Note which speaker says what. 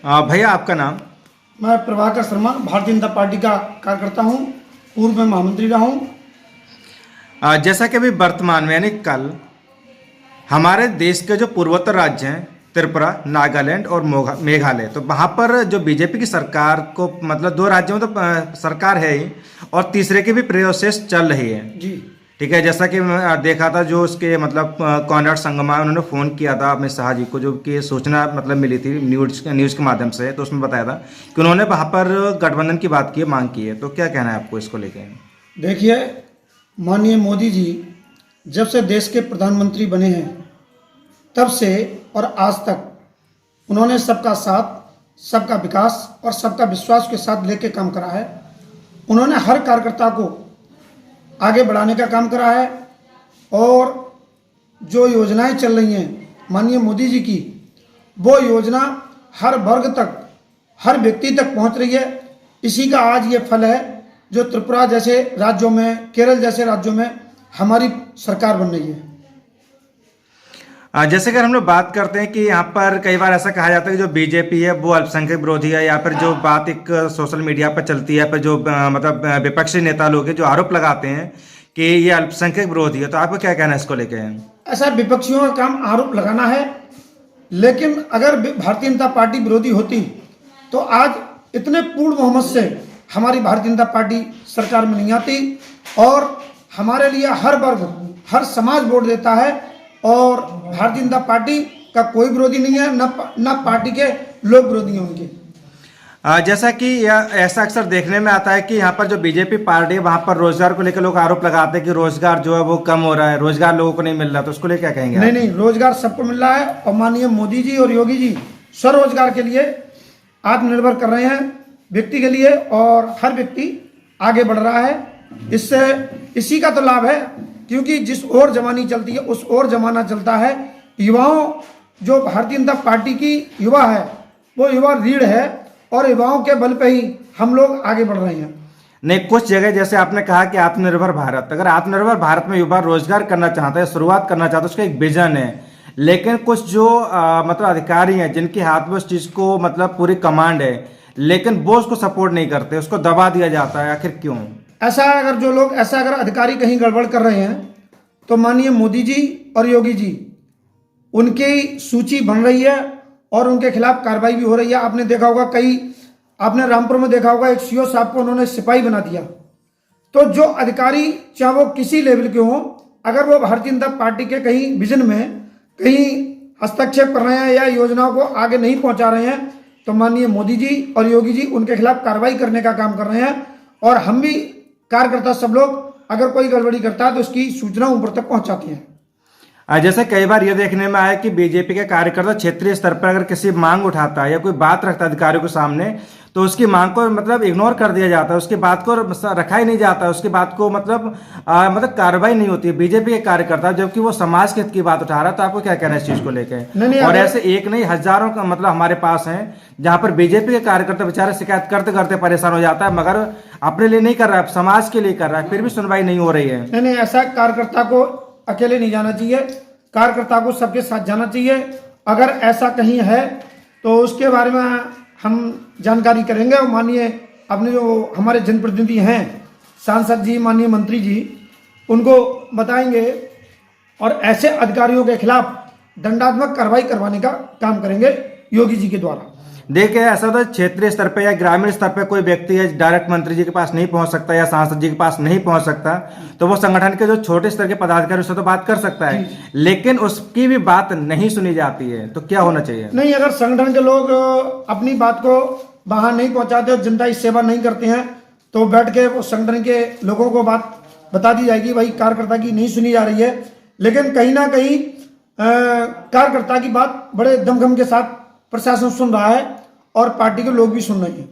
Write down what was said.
Speaker 1: भैया आपका नाम?
Speaker 2: मैं प्रभाकर शर्मा भारतीय जनता पार्टी का कार्यकर्ता हूँ। पूर्व में महामंत्री रहा हूँ।
Speaker 1: जैसा कि अभी वर्तमान में यानी कल हमारे देश के जो पूर्वोत्तर राज्य हैं त्रिपुरा, नागालैंड और मेघालय, तो वहाँ पर जो बीजेपी की सरकार को मतलब दो राज्यों में तो सरकार है ही और तीसरे की भी प्रोसेस चल रही है।
Speaker 2: जी
Speaker 1: ठीक है, जैसा कि मैं देखा था जो उसके मतलब कॉनराड संगमा उन्होंने फ़ोन किया था अमित शाह जी को, जो कि सूचना मतलब मिली थी न्यूज़ के माध्यम से, तो उसमें बताया था कि उन्होंने वहाँ पर गठबंधन की बात की, मांग की है। तो क्या कहना है आपको इसको लेकर?
Speaker 2: देखिए, माननीय मोदी जी जब से देश के प्रधानमंत्री बने हैं तब से और आज तक उन्होंने सबका साथ, सबका विकास और सबका विश्वास के साथ लेके काम करा है। उन्होंने हर कार्यकर्ता को आगे बढ़ाने का काम करा है और जो योजनाएं चल रही हैं माननीय मोदी जी की, वो योजना हर वर्ग तक, हर व्यक्ति तक पहुंच रही है। इसी का आज ये फल है जो त्रिपुरा जैसे राज्यों में, केरल जैसे राज्यों में हमारी सरकार बन रही है।
Speaker 1: जैसे कि हम लोग बात करते हैं कि यहाँ पर कई बार ऐसा कहा जाता है कि जो बीजेपी है वो अल्पसंख्यक विरोधी है, या फिर जो बात एक सोशल मीडिया पर चलती है, पर जो मतलब विपक्षी नेता लोग हैं जो आरोप लगाते हैं कि ये अल्पसंख्यक विरोधी है, तो आपको क्या कहना है इसको लेके?
Speaker 2: ऐसा विपक्षियों का काम आरोप लगाना है, लेकिन अगर भारतीय जनता पार्टी विरोधी होती तो आज इतने पूर्ण बहुमत से हमारी भारतीय जनता पार्टी सरकार में नहीं आती। और हमारे लिए हर वर्ग, हर समाज वोट देता है और भारतीय जनता पार्टी का कोई विरोधी नहीं है, न पार्टी के लोग विरोधी हैं उनके।
Speaker 1: जैसा कि ऐसा अक्सर देखने में आता है कि यहाँ पर जो बीजेपी पार्टी है वहाँ पर रोजगार को लेकर लोग आरोप लगाते हैं कि रोजगार जो है वो कम हो रहा है, रोजगार लोगों को नहीं मिल रहा, तो उसको लेकर क्या कहेंगे?
Speaker 2: नहीं, रोजगार सबको मिल रहा है और माननीय मोदी जी और योगी जी स्वरोजगार के लिए आत्मनिर्भर कर रहे हैं व्यक्ति के लिए, और हर व्यक्ति आगे बढ़ रहा है। इससे इसी का तो लाभ है, क्योंकि जिस ओर जमानी चलती है उस ओर जमाना चलता है। युवाओं, जो भारतीय जनता पार्टी की युवा है वो युवा रीढ़ है और युवाओं के बल पे ही हम लोग आगे बढ़ रहे हैं।
Speaker 1: नहीं, कुछ जगह जैसे आपने कहा कि आत्मनिर्भर भारत, अगर आत्मनिर्भर भारत में युवा रोजगार करना चाहता है, शुरुआत करना चाहता है, उसका एक विजन है, लेकिन कुछ जो मतलब अधिकारी हैं जिनके हाथ में उस चीज को मतलब पूरी कमांड है, लेकिन वो उसको सपोर्ट नहीं करते, उसको दबा दिया जाता है। आखिर क्यों
Speaker 2: ऐसा? अगर अधिकारी कहीं गड़बड़ कर रहे हैं तो माननीय मोदी जी और योगी जी उनकी सूची बन रही है और उनके खिलाफ कार्रवाई भी हो रही है। आपने देखा होगा, आपने रामपुर में देखा होगा, एक सीओ साहब को उन्होंने सिपाही बना दिया। तो जो अधिकारी चाहे वो किसी लेवल के हों, अगर वो भारतीय जनता पार्टी के कहीं विजन में कहीं हस्तक्षेप कर रहे हैं या योजनाओं को आगे नहीं पहुंचा रहे हैं, तो माननीय मोदी जी और योगी जी उनके खिलाफ कार्रवाई करने का काम कर रहे हैं। और हम भी कार्यकर्ता सब लोग अगर कोई गड़बड़ी करता है तो उसकी सूचना ऊपर तक पहुंचाती है।
Speaker 1: जैसे कई बार ये देखने में आया कि बीजेपी के कार्यकर्ता क्षेत्रीय स्तर पर अगर किसी मांग उठाता है या कोई बात रखता है अधिकारियों के सामने, तो उसकी मांग को मतलब इग्नोर कर दिया जाता है, उसकी बात को रखा ही नहीं जाता, उसकी बात को मतलब कार्रवाई नहीं होती है बीजेपी के कार्यकर्ता, जबकि वो समाज के हित की बात उठा रहा है। तो आपको क्या कहना है इस चीज को लेकर? और ऐसे एक नहीं हजारों का मतलब हमारे पास हैं जहां पर बीजेपी के कार्यकर्ता बेचारे शिकायत करते करते परेशान हो जाता है, मगर अपने लिए नहीं कर रहा है, समाज के लिए कर रहा है, फिर भी सुनवाई नहीं हो रही है।
Speaker 2: नहीं, ऐसा कार्यकर्ता को अकेले नहीं जाना चाहिए, कार्यकर्ता को सबके साथ जाना चाहिए। अगर ऐसा कहीं है तो उसके बारे में हम जानकारी करेंगे और माननीय अपने जो हमारे जनप्रतिनिधि हैं, सांसद जी, माननीय मंत्री जी, उनको बताएंगे और ऐसे अधिकारियों के खिलाफ दंडात्मक कार्रवाई करवाने का काम करेंगे योगी जी के द्वारा।
Speaker 1: देखिए, ऐसा तो क्षेत्रीय स्तर पे या ग्रामीण स्तर पे कोई व्यक्ति है डायरेक्ट मंत्री जी के पास नहीं पहुंच सकता या सांसद जी के पास नहीं पहुंच सकता, तो वो संगठन के जो छोटे स्तर के पदाधिकारी उससे तो बात कर सकता है, लेकिन उसकी भी बात नहीं सुनी जाती है। तो क्या होना चाहिए?
Speaker 2: नहीं, अगर संगठन के लोग अपनी बात को बाहर नहीं पहुंचाते और जनता की सेवा नहीं करते हैं तो बैठ के वो संगठन के लोगों को बात बता दी जाएगी, भाई कार्यकर्ता की नहीं सुनी जा रही है। लेकिन कहीं ना कहीं कार्यकर्ता की बात बड़े दमखम के साथ प्रशासन सुन रहा है और पार्टी के लोग भी सुन रहे हैं।